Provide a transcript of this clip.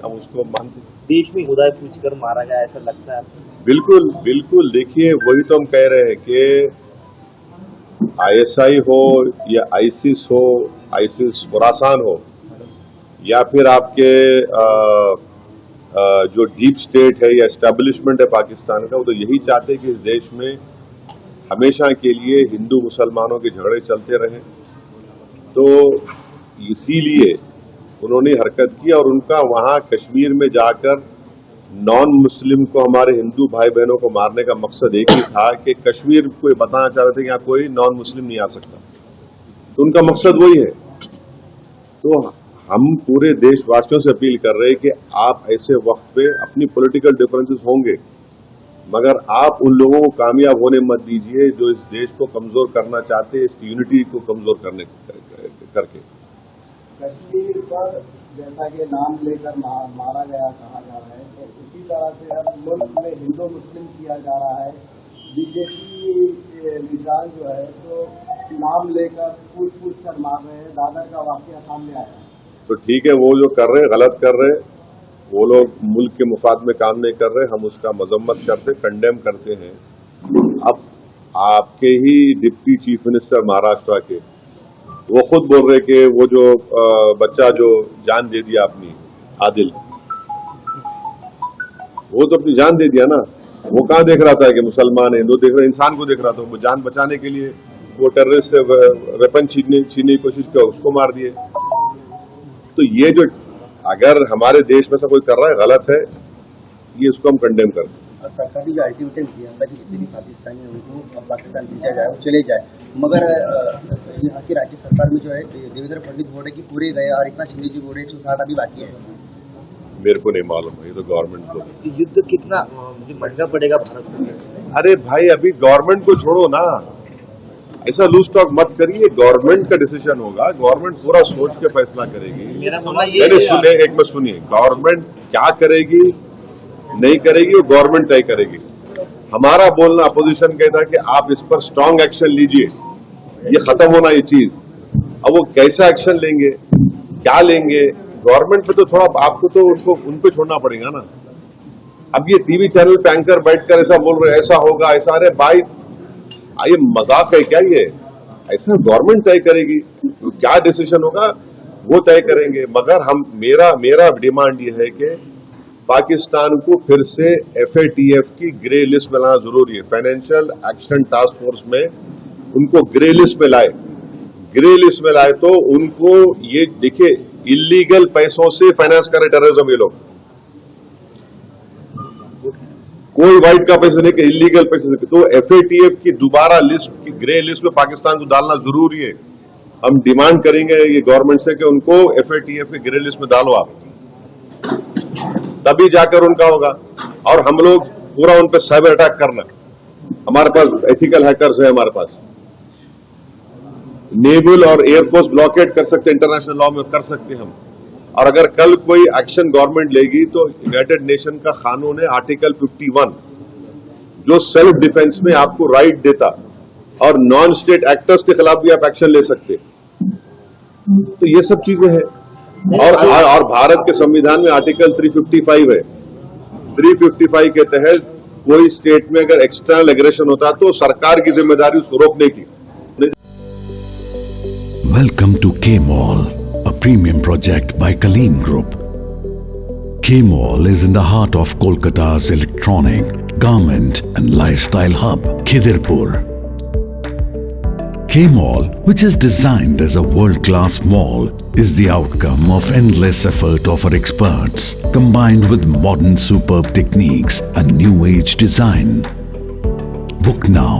हम उसको मानते हैं। देश में खुदा पूछकर मारा गया ऐसा लगता है आपको? बिल्कुल बिल्कुल, देखिए वही तो हम कह रहे हैं कि आईएसआई हो या आईसिस हो, आईसिस खुरासान हो, या फिर आपके जो डीप स्टेट है या एस्टेब्लिशमेंट है पाकिस्तान का, वो तो यही चाहते हैं कि इस देश में हमेशा के लिए हिंदू मुसलमानों के झगड़े चलते रहे। तो इसीलिए उन्होंने हरकत की और उनका वहां कश्मीर में जाकर नॉन मुस्लिम को, हमारे हिंदू भाई बहनों को मारने का मकसद एक ही था कि कश्मीर को बताना चाह रहे थे कि यहाँ कोई नॉन मुस्लिम नहीं आ सकता। तो उनका मकसद वही है। तो हम पूरे देशवासियों से अपील कर रहे हैं कि आप ऐसे वक्त पे अपनी पॉलिटिकल डिफरेंसेस होंगे, मगर आप उन लोगों को कामयाब होने मत दीजिए जो इस देश को कमजोर करना चाहते हैं, इसकी यूनिटी को कमजोर करने करके। कश्मीर पर जैसा कि नाम लेकर मारा गया कहा जा रहा है, तो उसी तरह से हर मुल्क में हिंदू मुस्लिम किया जा रहा है। बीजेपी निशान जो है तो नाम लेकर पूछ कर मार रहे हैं। दादर का वाकया सामने आया है। तो ठीक है, वो जो कर रहे हैं गलत कर रहे हैं, वो लोग मुल्क के मुफाद में काम नहीं कर रहे, हम उसका मजम्मत करते, कंडेम करते हैं। अब आपके ही डिप्टी चीफ मिनिस्टर महाराष्ट्र के वो खुद बोल रहे कि वो जो बच्चा जो जान दे दिया अपनी, आदिल, वो तो अपनी जान दे दिया ना। वो कहाँ देख रहा था कि मुसलमान है, हिंदू देख रहा, इंसान को देख रहा था। वो जान बचाने के लिए वो टेररिस्ट से वेपन छीनने की कोशिश किया, उसको मार दिए। तो ये जो अगर हमारे देश में से कोई कर रहा है गलत है, ये इसको हम कंडेम करते हैं। सरकार ने जो अल्टीमेटम दिया था कि जितने भी पाकिस्तानी हैं उनको पाकिस्तान भेजा जाए, वो चले जाए, मगर यहाँ की राज्य सरकार में जो है देवेंद्र फडणवीस बोल रहे कि पूरे गए और इतना शिंदे जी बोल रहे 160 अभी बाकी है। मेरे को नहीं मालूम है, ये तो गवर्नमेंट को। युद्ध कितना महंगा पड़ेगा भारत को? अरे भाई अभी गवर्नमेंट को छोड़ो ना, ऐसा लूज टॉक मत करिए। गवर्नमेंट का डिसीजन होगा, गवर्नमेंट पूरा सोच के फैसला करेगी। मेरा मानना ये सुने, एक में सुनिए, गवर्नमेंट क्या करेगी नहीं करेगी वो गवर्नमेंट तय करेगी। हमारा बोलना अपोजिशन कहता है कि आप इस पर स्ट्रांग एक्शन लीजिए, ये खत्म होना ये चीज। अब वो कैसा एक्शन लेंगे, क्या लेंगे, गवर्नमेंट पे तो थोड़ा आपको तो उन पे छोड़ना पड़ेगा ना। अब ये टीवी चैनल पे एंकर बैठकर ऐसा बोल रहे ऐसा होगा ऐसा, अरे भाई ये मजाक है क्या? ये ऐसा गवर्नमेंट तय करेगी, तो क्या डिसीजन होगा वो तय करेंगे। मगर हम मेरा डिमांड ये है कि पाकिस्तान को फिर से FATF की ग्रे लिस्ट में लाना जरूरी है। फाइनेंशियल एक्शन टास्क फोर्स में उनको ग्रे लिस्ट में लाए। ग्रे लिस्ट में लाए तो उनको ये देखिए, इलीगल पैसों से फाइनेंस करे टेररिज्म ये लोग, कोई वाइट का पैसे नहीं कि इलीगल पैसे नहीं। तो FATF की दोबारा लिस्ट की ग्रे लिस्ट में पाकिस्तान को डालना जरूरी है। हम डिमांड करेंगे ये गवर्नमेंट से कि उनको FATF की ग्रे लिस्ट में डालो आप, तभी जाकर उनका होगा। और हम लोग पूरा उन पर साइबर अटैक करना, हमारे पास एथिकल हैकर्स है, हमारे पास नेवल और एयरफोर्स ब्लॉकेट कर सकते, इंटरनेशनल लॉ में कर सकते हम। और अगर कल कोई एक्शन गवर्नमेंट लेगी तो यूनाइटेड नेशन का कानून है आर्टिकल 51 जो सेल्फ डिफेंस में आपको राइट देता, और नॉन स्टेट एक्टर्स के खिलाफ भी आप एक्शन ले सकते। तो ये सब चीजें हैं। और भारत के संविधान में आर्टिकल 355 है। 355 के तहत कोई स्टेट में अगर एक्सटर्नल एग्रेशन होता तो सरकार की जिम्मेदारी उसको रोकने की। Welcome to K-Mall, a premium project by Kaleen Group. K-Mall is in the heart of Kolkata's electronic, garment and lifestyle hub, Khidirpur. K-Mall, which is designed as a world-class mall, is the outcome of endless effort of our experts, combined with modern superb techniques and new age design. Book now